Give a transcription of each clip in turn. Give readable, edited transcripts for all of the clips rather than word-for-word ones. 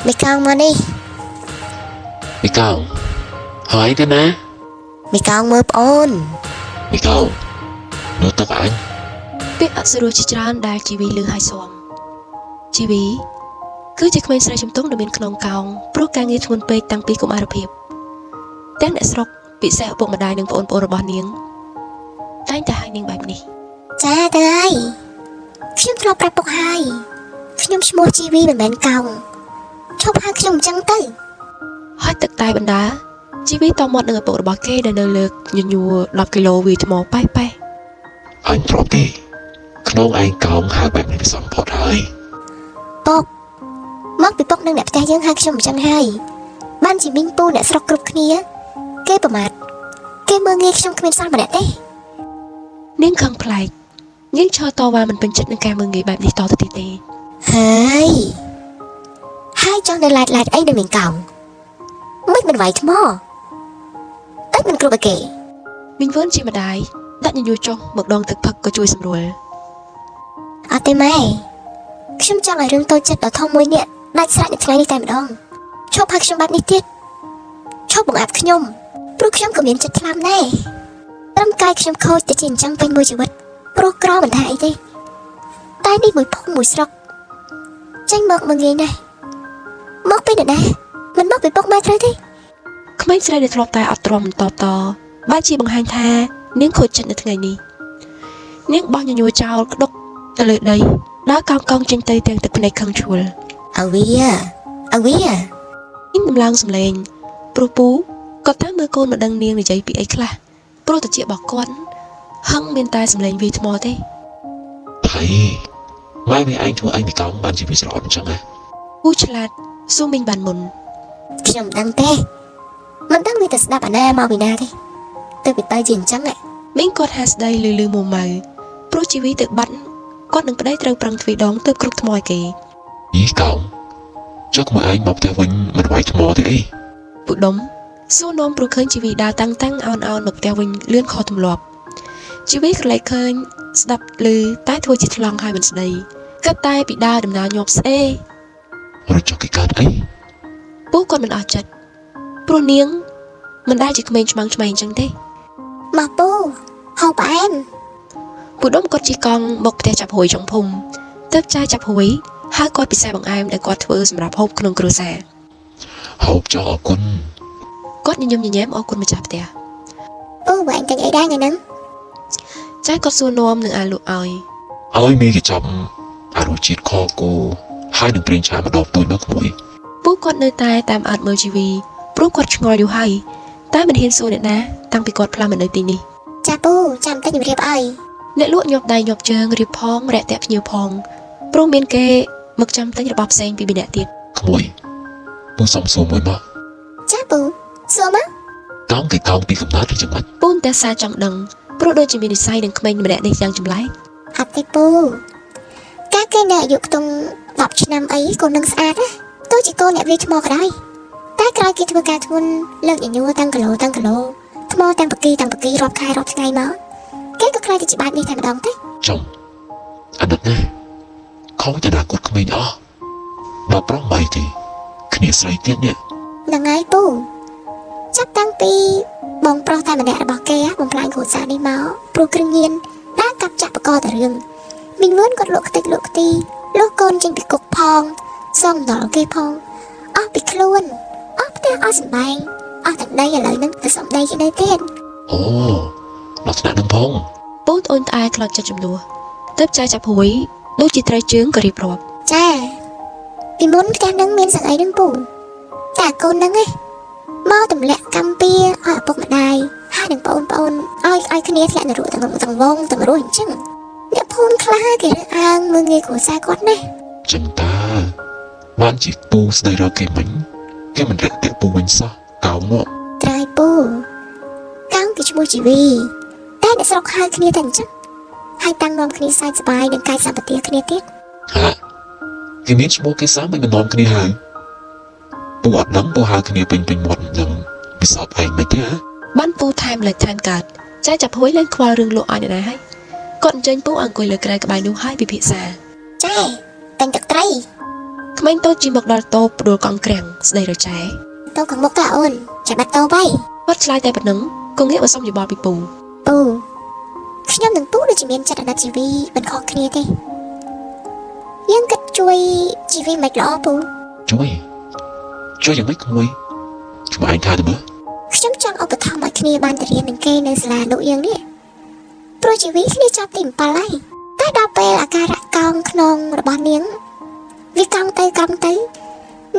មីកោងមកនេះមីកោងហើយទៅណាមីកោងមើលប្អូនមីកោងនោះទឹកអញពាក្យអសុរជាច្រើនដែលជីវីលឺហើយស៊ំជីវីគឺជាក្មេងស្រីជំទង់ដែលមានក្នុងកោងព្រោះការងារធ្ងន់ពេកតាំងពីកុមារភាពទាំងអ្នកស្រុកពិសេសឪពុកម្ដាយនិងប្អូនៗរបស់នាងតែងតែឲ្យនាងបែបនេះចាទៅហើយខ្ញុំធ្លាប់ប្រាប់ពុកហើយខ្ញុំឈ្មោះជីវីមិនមែនកោងឈប់ហៅខ្ញុំអញ្ចឹងទៅហើយទឹកតែបណ្ដាជីវីតមាត់នឹងឪពុករបស់គេដែលនៅលើញញួរ10គីឡូវាថ្មប៉ែអញទ្រាំទេក្នុងឯងកោងហៅបែបនេះវាសំផុតហើយពុកមកពីពុកនឹងអ្នកផ្ទះយើងហៅខ្ញុំអញ្ចឹងហើយបានជាមីងពូអ្នកស្រុកគ្រប់គ្នាគេប្រមាថគេមើលងាយខ្ញុំគ្មានសល់ម្នាក់ទេនាងខឹងប្លែកនាងឈរតវ៉ាមិនពេញចិត្តនឹងការមើលងាយបែបនេះតទៅទៀតទេហើយចង់នៅឡាយអីដល់មីងកោងមិនវាយថ្មតែមិនគ្រប់គេមីងវឿនជាម្ដាយដាក់ញញួរចុះមកដងទឹកផឹកក៏ជួយសម្រួលអត់ទេម៉ែខ្ញុំចង់ឲ្យរឿងតូចចិត្តដ៏ធំមួយនេះដាច់ស្រេចនៅថ្ងៃនេះតែម្ដងឈប់ហៅខ្ញុំបែបនេះទៀតឈប់បង្អាប់ខ្ញុំព្រោះខ្ញុំក៏មានចិត្តថ្លាមដែរត្រឹមកាយខ្ញុំខូចតែជាអញ្ចឹងពេញមួយជីវិតព្រោះក្រមិនថាអីទេតែនេះមួយភូមិមួយស្រុកចេញមកមើងងាយណាស់មកពីណាមិនមកពីពុកម៉ែត្រូវទេក្មេងស្រីដែលធ្លាប់តែអត់ទ្រាំបន្តតបែរជាបង្ហាញថានាងខូចចិត្តនៅថ្ងៃនេះនាងបោះញញួរចោលក្តុកទៅលើដីដើរកោងកងចេញទៅទាំងទឹកភ្នែកខឹងឈួលអវីនាងដំឡើងសម្លេងព្រោះពូក៏តាមមើលកូនមិនដឹងនាងនិយាយពីអីខ្លះព្រោះតាជារបស់គាត់ហឹងមានតែសម្លេងវាថ្មទេថៃម៉ែវាឯងធ្វើអញមីកោងបានជាវាស្រអត់អញ្ចឹងហ៎ពូឆ្លាតស៊ូមីងបានមុនខ្ញុំដឹងទេមិនដឹងវាទៅស្ដាប់អាណាមកពីណាទេទៅពីទៅជាអញ្ចឹងមីងគាត់ហាស្ដីលឺមួម៉ៅព្រោះជីវីទៅបាត់គាត់នឹងប្តីត្រូវប្រឹងទ្វេដងទៅគ្រប់ថ្មឲ្យគេយីកោងចុះមកឯងមកផ្ទះវិញមិនវាយថ្មទេអីពូដុំសួរនាំព្រោះឃើញជីវីដើរតាំងអោនមកផ្ទះវិញលឿនខុសទម្លាប់ជីវីក្រឡេកឃើញស្ដាប់ឮតែធ្វើជាថ្លង់ហើយមិនស្ដីគិតតែពីដើរដំណើរញាប់ស្អេរចុះគេកើតអីពូគាត់មិនអស់ចិត្តព្រោះនាងមិនដែលជាក្មេងឆ្មាំងឆ្មៃអញ្ចឹងទេមកពូហៅផ្អែមពូដុំគាត់ជិះកង់មកផ្ទះចាប់ហួយចុងភូមិទើបចាយចាប់ហួយហើយគាត់ពិសាបង្អែមដែលគាត់ធ្វើសម្រាប់ហូបក្នុងគ្រួសារហូបចុះអរគុណគាត់ញញឹមញញែមអរគុណម្ចាស់ផ្ទះពូបងតែអីដែរថ្ងៃហ្នឹងចាយគាត់សួរនាំនឹងអាលក់ឲ្យមីគេចាប់អារសជាតិខគោហើយនឹងប្រេងឆាម្ដងទួយមកក្មួយពូគាត់នៅតែតាមអត់មើលជីវីព្រោះគាត់ឆ្ងល់យូរហើយតែមិនហ៊ានសួរអ្នកណាតាំងពីគាត់ផ្លាស់មកនៅទីនេះចាពូចាំតែជំរាបអីអ្នកលក់ញាប់ដៃញាប់ជើងរៀបផងរាក់តាក់ភ្ញៀវផងព្រោះមានគេមកចាំទិញរបស់ផ្សេងពីម្នាក់ទៀតក្មួយពូសុំសួរមួយមកចាពូសួរមកកោងគេកោងពីកំណើតឬយ៉ាងម៉េចពូតែសារចង់ដឹងព្រោះដូចជាមាននិស្ស័យនឹងក្មេងម្នាក់នេះយ៉ាងចម្លែកអត់ទេពូការគេនៅអាយុខ្ទង់10ឆ្នាំអីកូននឹងស្អាតណាទោះជាកូនអ្នកវាថ្មក៏ដោយតែក្រោយគេធ្វើការធ្ងន់លើកញញួរតាំងគីឡូថ្មតាំងបកីរាប់ខែរាប់ថ្ងៃមកគេក៏ខ្លាចទៅជាបែបនេះតែម្ដងទេចំអាណិតណាខំតែដាក់គាត់ក្មេងអស់ដល់ប្រុសបាយទេគ្នាស្រីទៀតនេះហ្នឹងហើយពូចាប់តាំងពីបងប្រុសតែម្នាក់របស់គេបំផ្លាញគ្រួសារនេះមកព្រោះគ្រឿងញៀនដើរកាប់ចាក់បកតែរឿងមីងវឿនគាត់លក់ខ្ទេចលក់ខ្ទីលក់កូនចេញពីគុកផងសំដល់គេផងអស់ពីខ្លួនអស់ផ្ទះអស់សម្បែងអស់ទាំងដីឥឡូវហ្នឹងទៅសំដីគេនៅទៀតអូដល់ថ្នាក់នឹងផងពូត្អូនត្អែខ្លោចចិត្តចំនួនទើបចាយចាប់ហួយដូចជាត្រីជើងក៏រៀបរាប់ចាពីមុនផ្ទះហ្នឹងមានសង្អីនឹងពូតែកូនហ្នឹងឯងមកទម្លាក់កម្មពៀឲ្យឪពុកម្ដាយហើយនឹងបងប្អូនឲ្យគ្នាធ្លាក់នរកទាំងវងទាំងរស់អញ្ចឹងអ្នកភូមិខ្លះគេរើសអើងមើងងាយគ្រួសារគាត់ណាចឹងតាបានជាពូស្ដីរកគេមិញគេមិនរកតែពូវិញសោះកោងមកត្រៃពូកោងគេឈ្មោះជីវីតែអ្នកស្រុកហៅគ្នាតែអញ្ចឹងហើយតាំងនាំគ្នាសើចសប្បាយនឹងកាយសម្បទាគ្នាទៀតហាគេមានឈ្មោះគេសាមិននាំគ្នាហៅពូអត់ដឹងពូហៅគ្នាពេញមាត់នឹងវាសອບឯងមិនទេហ៎បានពូថែមលេចឋានកើតចាយចាប់ហួយlênខ្វល់រឿងលក់ឲ្យអ្នកណាហើយគាត់អញ្ជើញពូអង្គុយលើក្រែក្បែរនោះហើយពិភាក្សាចាតែងទឹកត្រី ក្មេងតូចជិះមកដល់តូបផ្ដួលកង់ក្រាំងស្ដីរចែ តោខាងមុខតើអូនចាំបាត់តោໄວ គាត់ឆ្លើយតែប៉ុណ្ណឹងក៏ងាកមកសុំយោបល់ពីពូ ពូខ្ញុំនឹងពូដូចជាមានចិត្តអាណិតជីវីមិនខុសគ្នាទេយើងគិតជួយជីវីមិនល្អពូ ជួយយ៉ាងម៉េចក្មួយឯងថាទៅមើល ខ្ញុំចង់ឧបត្ថម្ភឲ្យគ្នាបានទៅរៀននឹងគេនៅសាលាលោកយើងនេះព្រោះជីវីគ្នាចាប់ទី7ហើយតែដល់ពេលអាការៈកោងក្នុងរបស់នាងវាកោងទៅ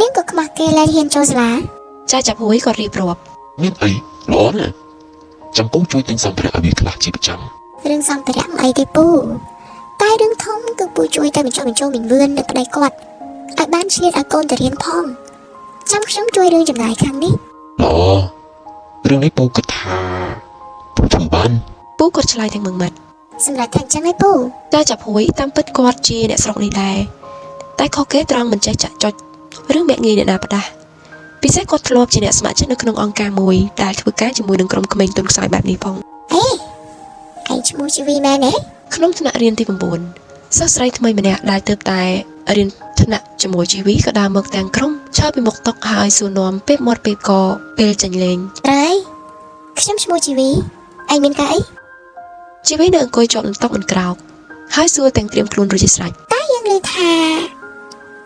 នាងក៏ខ្មាស់គេលែងហ៊ានចូលសាលា ចាចាប់ហួយគាត់រៀបរាប់ មានអីល្អណាស់ចាំពូជួយទិញសម្ភារៈឲ្យវាខ្លះជាប្រចាំ រឿងសម្ភារៈមិនអីទេពូតែរឿងធំគឺពូជួយទៅបញ្ចុះបញ្ចូលមីងវឿននៅប្តីគាត់ឲ្យបានឆ្លៀតឲ្យកូនទៅរៀនផងចាំខ្ញុំជួយរឿងចំណាយខាងនេះ ល្អរឿងនេះពូគិតថាពូធ្វើបាន ពូគាត់ឆ្លើយទាំងមឹងម៉ាត់ សម្រាប់តែអញ្ចឹងឯងពូ ចាចាប់ហួយតាមពិតគាត់ជាអ្នកស្រុកនេះដែរតែខុសគេត្រង់មិនចេះចាក់ចុចរឿងមាក់ងាយអ្នកណាផ្ដាស់ពិសេសគាត់ធ្លាប់ជាអ្នកស្ម័គ្រចិត្តនៅក្នុងអង្គការមួយដែលធ្វើការជាមួយនឹងក្រុមក្មេងទុនខ្សោយបែបនេះផង ឯងឈ្មោះជីវីមែនទេ ក្នុងថ្នាក់រៀនទី9សិស្សស្រីថ្មីម្នាក់ដែលទើបតែរៀនថ្នាក់ជាមួយជីវីក៏ដើរមកទាំងក្រុមឆើពីមុខតុហើយសួរនាំពេលមាត់ពេលកពេលចាញ់លេង ត្រូវខ្ញុំឈ្មោះជីវីឯងមានការអី ជីវីនៅអង្គុយជាប់នឹងតុមិនក្រោកហើយសួរទាំងត្រៀមខ្លួនរួចជាស្រេច តែយើងឮថា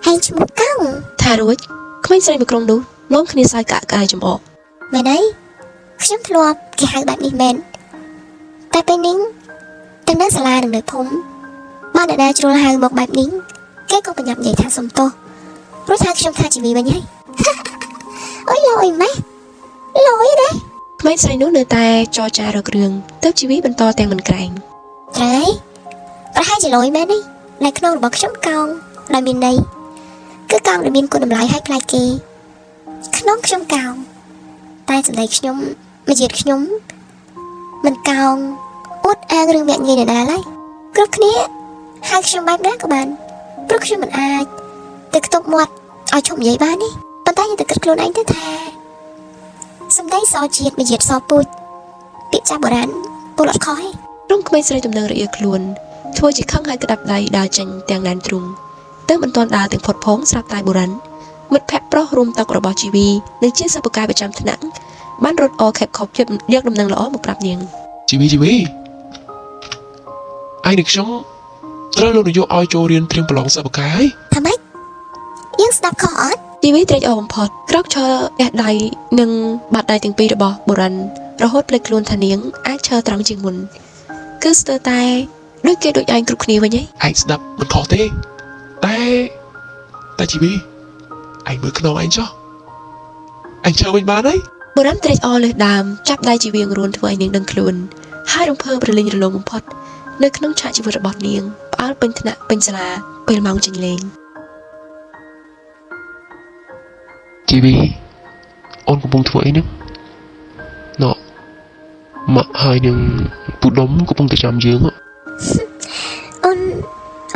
ឯងឈ្មោះកោង ថារួចក្មេងស្រីមួយក្រុមនោះនាំគ្នាសើចកាក់កាយចំអក មែនទេខ្ញុំធ្លាប់គេហៅបែបនេះមែនតែពេលនេះទាំងនៅសាលានិងនៅភូមិបានអ្នកណាជ្រុលហៅមកបែបនេះគេក៏បញ្ញាប់និយាយថាសុំទោសព្រោះថាខ្ញុំថាជីវីវិញហើយ អើយលយម៉េះលយទេ ក្មេងស្រីនោះនៅតែចរចារករឿងទើបជីវីបន្តទាំងមិនក្រែង ត្រូវប្រហែលជាលយមែនទេនៅក្នុងរបស់ខ្ញុំកោងដែលមានន័យគឺកោងដែលមានគុណតម្លៃហើយប្លែកគេក្នុងខ្ញុំកោងតែសម្ដីខ្ញុំមួយជាតិខ្ញុំមិនកោងអួតអាងរឿងមាក់ងាយណាស់ឡើយគ្រប់គ្នាហៅខ្ញុំបែបណាក៏បានព្រោះខ្ញុំមិនអាចទៅខ្ទប់មាត់ឲ្យឈប់និយាយបានទេប៉ុន្តែយើងទៅគិតខ្លួនឯងទៅថាសម្ដីសជាតិមួយជាតិសពូជពាក្យចាស់បុរាណពលអត់ខុសទេ ក្រុមក្មេងស្រីទំនឹងរអៀលខ្លួនធ្វើជាខឹងហើយក្តាប់ដៃដើរចេញទាំងណែនទ្រូងតែមិនទាន់ដើរទាំងផុតផងស្រាប់តែបុរាណមិត្តភ័ក្តិប្រុសរួមតុរបស់ជីវីនិងជាសិស្សបកាយប្រចាំថ្នាក់បានរត់អខេបខប់ជិបយកដំណឹងល្អមកប្រាប់នាង ជីវីឯងនឹងខ្ញុំត្រូវលោកនាយកឲ្យចូលរៀនត្រៀមប្រឡងសិស្សបកាយ ថាម៉េចយើងស្ដាប់ខុសអត់ ជីវីត្រេកអរបំផុតក្រោកឈរផ្ទះដៃនិងបាត់ដៃទាំងពីររបស់បុរាណរហូតភ្លេចខ្លួនថានាងអាចឈរត្រង់ជាងមុនគឺស្ទើរតែដូចគេដូចឯងគ្រប់គ្នាវិញហី ឯងស្ដាប់មិនខុសទេតែជីវីឯងមើលខ្នងឯងចុះឯងឈើវិញបានហើយ បុរាណត្រេកអរលើសដើមចាប់ដៃជីវីងរួនធ្វើឲ្យនាងដឹងខ្លួនហើយរំភើបរលីងរលោងបំផុតនៅក្នុងឆាកជីវិតរបស់នាងផ្អើលពេញថ្នាក់ពេញសាលាពេលម៉ោងចេញលេង ជីវីអូនកំពុងធ្វើអីហ្នឹងណ៎ម៉ាក់ហើយនឹងពូដុំកំពុងតែចាំយើង អូន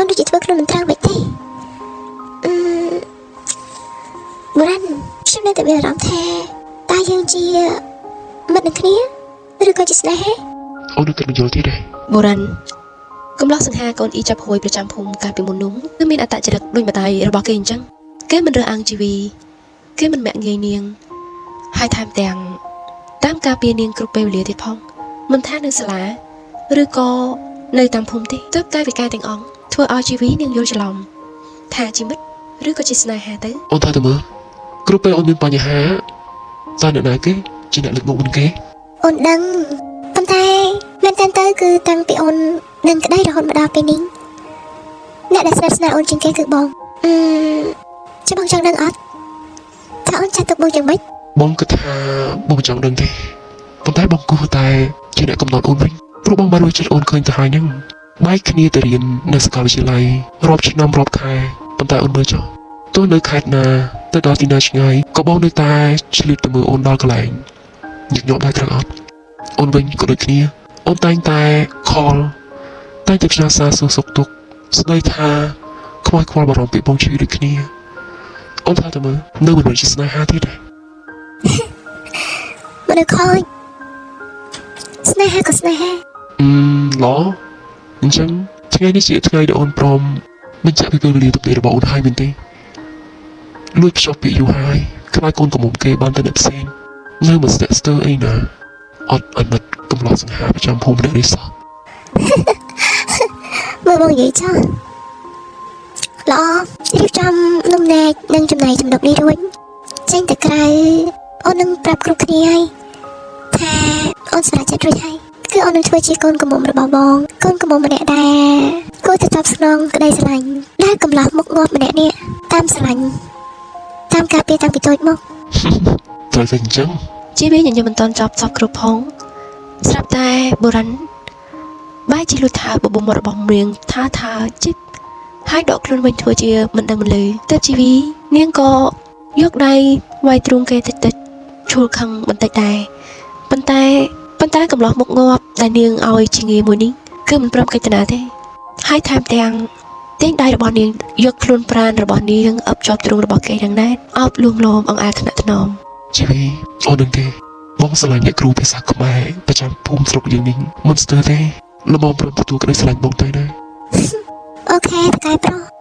ដូចជាធ្វើខ្លួនមិនត្រូវបែបទេបុរាណខ្ញុំនៅតែមានអារម្មណ៍ថាតើយើងជាមិត្តនឹងគ្នាឬក៏ជាស្នេហា អូននឹងគិតបញ្យល់ទៀតទេ បុរាណកំឡោះសង្ហាកូនអ៊ីចាប់ហួយប្រចាំភូមិកាលពីមុននោះគឺមានអត្តចរិតដូចម្ដាយរបស់គេអញ្ចឹងគេមិនរើសអើងជីវីគេមិនមាក់ងាយនាងហើយថែមទាំងតាមការពារនាងគ្រប់ពេលវេលាទៀតផងមិនថានៅសាលាឬក៏នៅតាមភូមិទេទើបកាយវិការទាំងអង្គធ្វើឲ្យជីវីនាងយល់ច្រឡំថាជាមិត្តឬក៏ជាស្នេហាទៅ អូនថាទៅមើលគ្រប់ពេលអូនមានបញ្ហាតើអ្នកណាគេជាអ្នកលើកមុខមុនគេ អូនដឹងប៉ុន្តែមែនតើទៅគឺតាំងពីអូននឹងក្តីរហូតមកដល់ពេលនេះអ្នកដែលស្និទ្ធស្នាលអូនជាងគេគឺបងចាំបងចង់ដឹងអត់ថាអូនចាត់ទុកបងយ៉ាងម៉េច បងគិតថាបងមិនចង់ដឹងទេប៉ុន្តែបងគួរតែជាអ្នកកំណត់អូនវិញព្រោះបងបានរួចចិត្តអូនឃើញទៅហើយហ្នឹងបែកគ្នាទៅរៀននៅសាកលវិទ្យាល័យរាប់ឆ្នាំរាប់ខែប៉ុន្តែអូនមើលចុះទោះនៅខេត្តណាទៅដល់ទីណាឆ្ងាយក៏បងនៅតែឆ្លៀតទៅមើលអូនដល់កន្លែងញឹកញាប់ដែរត្រូវអត់អូនវិញក៏ដូចគ្នាអូនតែងតែខលតែងតែផ្ញើសារសួរសុខទុក្ខស្ដីថាខ្វល់ខ្វល់បារម្ភពីបងជឿដូចគ្នាអូនថាទៅមើលនៅមិនមែនជាស្នេហាទៀតទេ មនុស្សខូចស្នេហាក៏ស្នេហា ឡអញ្ចឹងថ្ងៃនេះជាថ្ងៃដែលអូនព្រមបញ្ជាក់ពីពេលវេលាទុកដេករបស់អូនហើយមែនទេ លួចភ្ជាប់ពាក្យយូរហើយខ្លាចកូនកំមុំគេបានទៅអ្នកផ្សេងនៅមិនស្ទាក់ស្ទើរអីណាអត់អាណិតកំឡោះសង្ហាប្រចាំភូមិនេះនេះសោះ មើលបងនិយាយចាល្អរៀបចំនំនែកនិងចំណៃចំណុកនេះរួចចេញទៅក្រៅអូននឹងប្រាប់គ្រប់គ្នាហើយថាអូនសម្រេចចិត្តរួចហើយគឺអូននឹងធ្វើជាកូនកំមុំរបស់បងកូនកំមុំម្នាក់ដែលគួរទៅតបស្នងក្តីស្រឡាញ់ដែលកំឡោះមុខងាប់ម្នាក់នេះតាមស្រឡាញ់តាមការពារតាំងពីតូចមក ត្រូវតែអញ្ចឹង ជីវីញញឹមមិនតន់ចប់សពគ្រប់ផងស្រាប់តែបុរាណបែរជាលុយថាបបុំរបស់រៀងថាជិតហើយដកខ្លួនវិញធ្វើជាមិនដឹងមិនលឺតែជីវីនាងក៏យកដៃវាយទ្រូងគេតិចឈួលខឹងបន្តិចដែរប៉ុន្តែកំឡោះមុខងាប់ដែលនាងឲ្យជាងារមួយនេះគឺមិនព្រមកិច្ចតាទេហើយថែមទាំងទាញដៃរបស់នាងយកខ្លួនប្រាណរបស់នាងអបជាប់ទ្រូងរបស់គេយ៉ាងណែនអោបលួងលោមអង្អែលថ្នាក់ថ្នម ជីវីអូននឹងទេបងស្រឡាញ់អ្នកគ្រូភាសាខ្មែរប្រចាំភូមិស្រុកយើងនេះមិនស្ទើរទេល្មមព្រមទទួលក្តីស្រឡាញ់បងទៅណា អូខេតកែប្រុស